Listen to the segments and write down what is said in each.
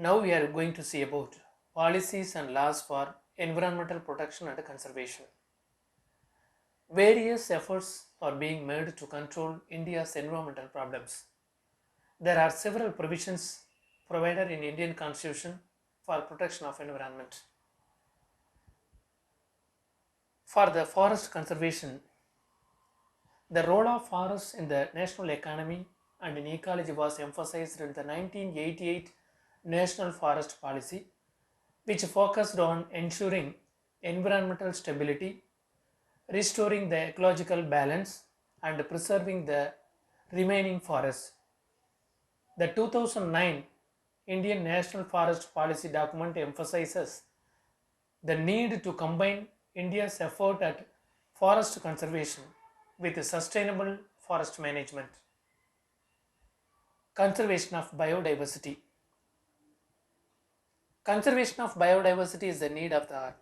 Now we are going to see about policies and laws for environmental protection and conservation. Various efforts are being made to control India's environmental problems. There are several provisions provided in Indian Constitution for protection of environment. For the forest conservation, the role of forests in the national economy and in ecology was emphasized in the 1988 National Forest Policy, which focused on ensuring environmental stability, restoring the ecological balance, and preserving the remaining forests. The 2009 Indian National Forest Policy document emphasizes the need to combine India's effort at forest conservation with sustainable forest management. Conservation of biodiversity. Conservation of biodiversity is the need of the hour.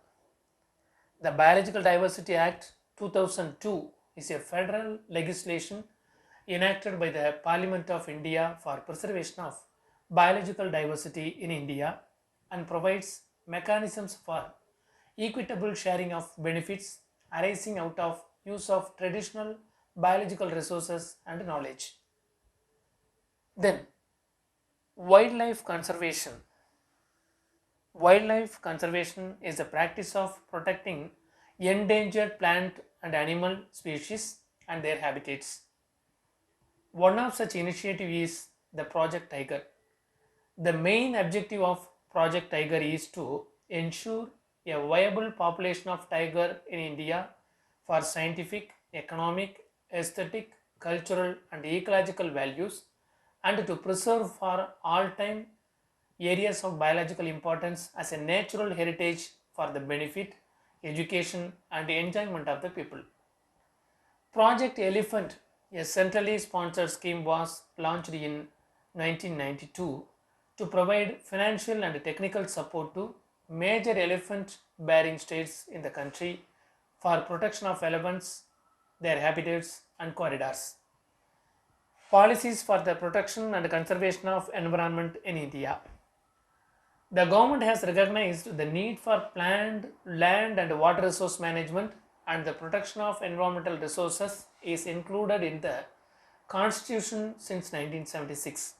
The Biological Diversity Act 2002 is a federal legislation enacted by the Parliament of India for preservation of biological diversity in India and provides mechanisms for equitable sharing of benefits arising out of use of traditional biological resources and knowledge. Then, wildlife conservation. Wildlife conservation is the practice of protecting endangered plant and animal species and their habitats. One of such initiatives is the Project Tiger. The main objective of Project Tiger is to ensure a viable population of tiger in India for scientific, economic, aesthetic, cultural, and ecological values and to preserve for all time areas of biological importance as a natural heritage for the benefit, education, and enjoyment of the people. Project Elephant, a centrally sponsored scheme, was launched in 1992 to provide financial and technical support to major elephant bearing states in the country for protection of elephants, their habitats, and corridors. Policies for the protection and conservation of environment in India. The government has recognized the need for planned land and water resource management, and the protection of environmental resources is included in the Constitution since 1976.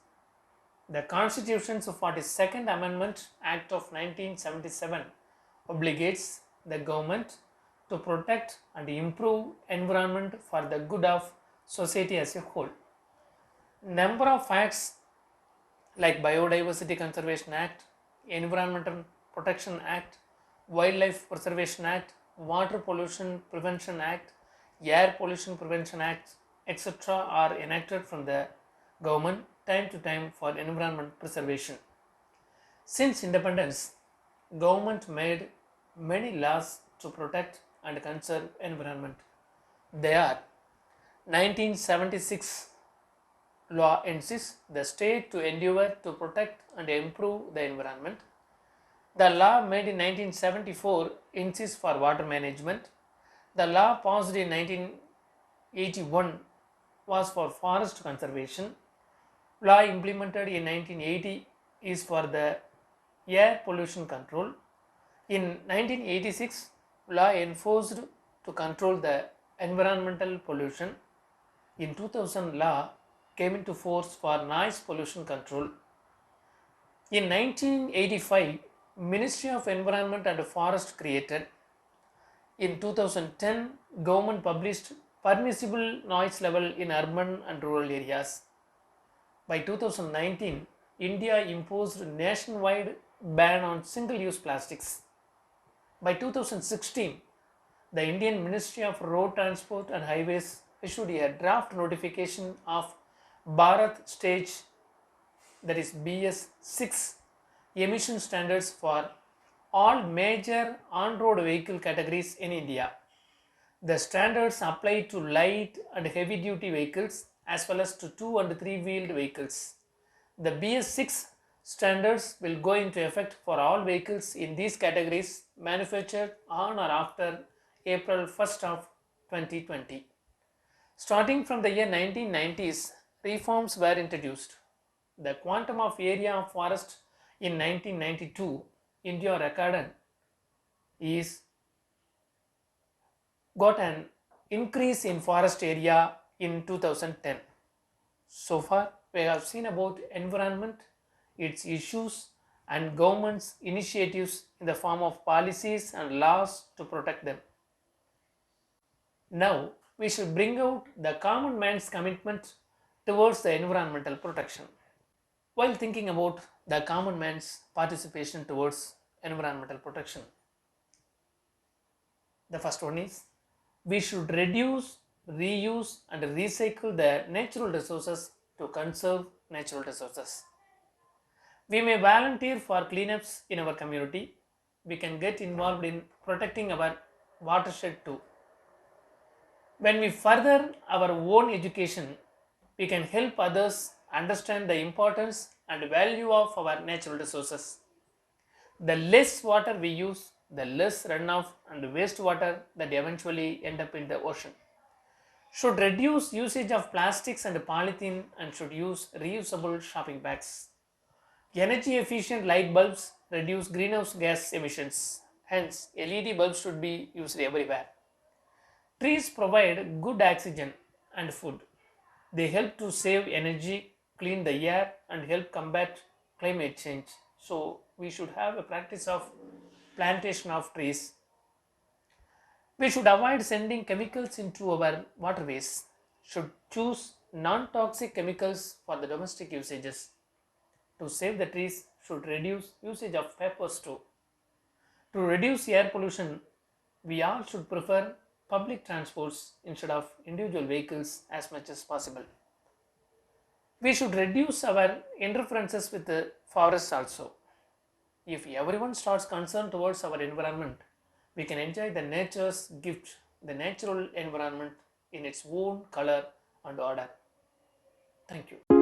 The Constitution's 42nd Amendment Act of 1977 obligates the government to protect and improve environment for the good of society as a whole. Number of acts like Biodiversity Conservation Act, Environmental Protection Act, Wildlife Preservation Act, Water Pollution Prevention Act, Air Pollution Prevention Act, etc. are enacted from the government time to time for environment preservation. Since independence, government made many laws to protect and conserve environment. They are 1976 law insists the state to endeavor to protect and improve the environment. The law made in 1974 insists for water management. The law passed in 1981 was for forest conservation. Law implemented in 1980 is for the air pollution control. In 1986, law enforced to control the environmental pollution. In 2000, law came into force for noise pollution control. In 1985, Ministry of Environment and Forest created. In 2010, government published permissible noise level in urban and rural areas. By 2019, India imposed nationwide ban on single-use plastics. By 2016, the Indian Ministry of Road Transport and Highways issued a draft notification of Bharat Stage, that is BS6 emission standards for all major on-road vehicle categories in India. The standards apply to light and heavy duty vehicles as well as to 2 and 3 wheeled vehicles. The BS6 standards will go into effect for all vehicles in these categories manufactured on or after April 1st of 2020. Starting from the year 1990s, reforms were introduced. The quantum of area of forest In 1992, India recorded is got an increase in forest area in 2010. So far, we have seen about environment, its issues, and government's initiatives in the form of policies and laws to protect them. Now, we should bring out the common man's commitment towards the environmental protection. While thinking about the common man's participation towards environmental protection, the first one is we should reduce, reuse, and recycle the natural resources to conserve natural resources. We may volunteer for cleanups in our community. We can get involved in protecting our watershed too. When we further our own education, we can help others understand the importance and value of our natural resources. The less water we use, the less runoff and wastewater that eventually end up in the ocean. Should reduce usage of plastics and polythene and should use reusable shopping bags. Energy efficient light bulbs reduce greenhouse gas emissions. Hence, LED bulbs should be used everywhere. Trees provide good oxygen and food. They help to save energy, clean the air, and help combat climate change. So, we should have a practice of plantation of trees. We should avoid sending chemicals into our waterways. Should choose non-toxic chemicals for the domestic usages. To save the trees, should reduce usage of papers too. To reduce air pollution, we all should prefer public transports instead of individual vehicles as much as possible. We should reduce our interferences with the forests also. If everyone starts concern towards our environment, we can enjoy the nature's gift, the natural environment in its own color and order. Thank you.